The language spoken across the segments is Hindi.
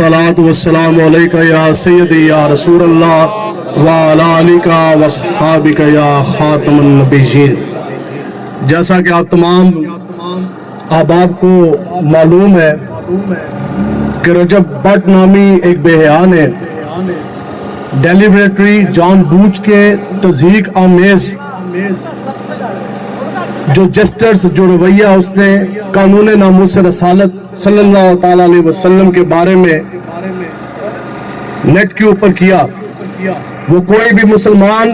अस्सलातु वस्सलामु अलैका या सय्यदी या रसूल अल्लाह व अला आलिका व अस्हाबिका या खातमुन नबिय्यीन। जैसा कि आप तमाम अहबाब को मालूम है कि रजब भट्ट नामी एक बेहया ने डेलिबरेटरी जानबूझ के तज़हीक आमेज़ जो जेस्टर्स जो रवैया उसने कानून नामूस रसालत सल्लल्लाहु ताला अलैहि वसल्लम के बारे में नेट के ऊपर किया, वो कोई भी मुसलमान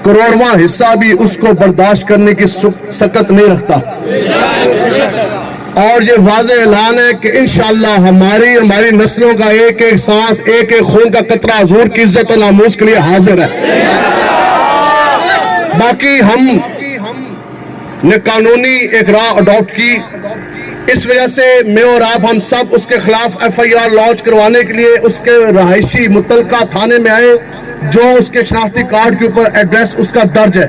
करोड़वां हिस्सा भी उसको बर्दाश्त करने की सकत नहीं रखता। और ये वाज़ेह ऐलान है कि इंशाअल्लाह हमारी नस्लों का एक एक सांस एक एक खून का कतरा हुजूर की इज्जत और नामूस के लिए हाजिर है। बाकी हम ने कानूनी एक राह अडॉप्ट की, इस वजह से मैं और आप हम सब उसके खिलाफ FIR लॉन्च करवाने के लिए उसके रहायशी मुतलका थाने में आए, जो उसके शनाख्ती कार्ड के ऊपर एड्रेस उसका दर्ज है।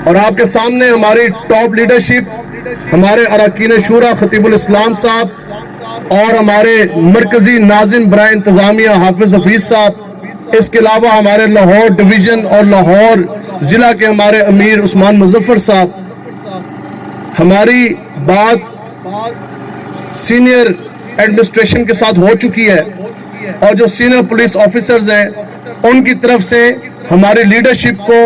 और आपके सामने हमारी टॉप लीडरशिप, हमारे अरकान शूरा खतीबुल इस्लाम साहब और हमारे मरकजी नाजिम बराए इंतजामिया हाफिज हफीज साहब, इसके अलावा हमारे लाहौर डिवीजन और लाहौर जिला के हमारे अमीर उस्मान मुजफ्फर साहब। हमारी बात सीनियर एडमिनिस्ट्रेशन के साथ हो चुकी है और जो सीनियर पुलिस ऑफिसर्स हैं उनकी तरफ से हमारी लीडरशिप को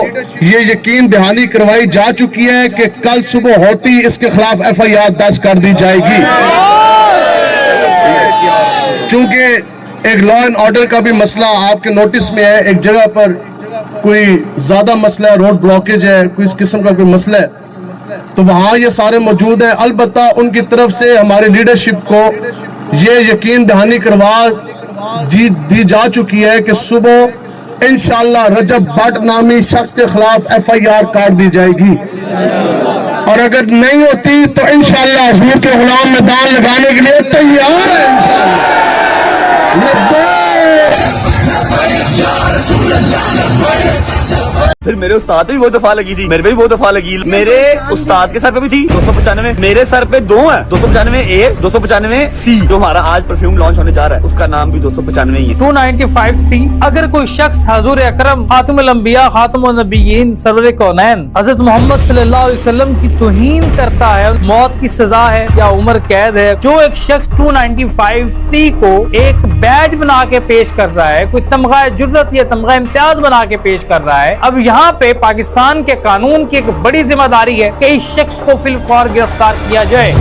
ये यकीन दहानी करवाई जा चुकी है कि कल सुबह होती इसके खिलाफ FIR दर्ज कर दी जाएगी। चूंकि एक लॉ एंड ऑर्डर का भी मसला आपके नोटिस में है, एक जगह पर कोई ज्यादा मसला है, रोड ब्लॉकेज है, कोई इस किस्म का कोई मसला है, तो वहां ये सारे मौजूद हैं। अलबत्ता उनकी तरफ से हमारी लीडरशिप को ये यकीन दहानी करवा दी जा चुकी है कि सुबह इंशाअल्लाह रजब भट्ट नामी शख्स के खिलाफ FIR काट दी जाएगी। और अगर नहीं होती तो इंशाअल्लाह हुजूर के गुलाम मैदान लगाने के लिए तैयार है इंशाअल्लाह। फिर मेरे उस्ताद पे भी बहुत दफा लगी थी, मेरे पे भी बहुत दफा लगी, मेरे उस्ताद के सर पे भी थी 295, मेरे सर पे दो है 295A 295C। जो हमारा आज परफ्यूम लॉन्च होने जा रहा है उसका नाम भी 295 ही है। 295C। अगर कोई शख्स हजूर अकरम खातमुल अंबिया खातमुन नबिय्यीन सरवर कौनैन हजरत मोहम्मद सल्लल्लाहु अलैहि वसल्लम की तौहीन करता है, मौत की सजा है या उम्र कैद है। जो एक शख्स 295C को एक बैज बना के पेश कर रहा है, कोई तमगा जुर्रत या तमगा इम्तियाज बना के पेश कर रहा है, अब यहाँ पे पाकिस्तान के कानून की एक बड़ी जिम्मेदारी है कि इस शख्स को फिलफौर गिरफ्तार किया जाए।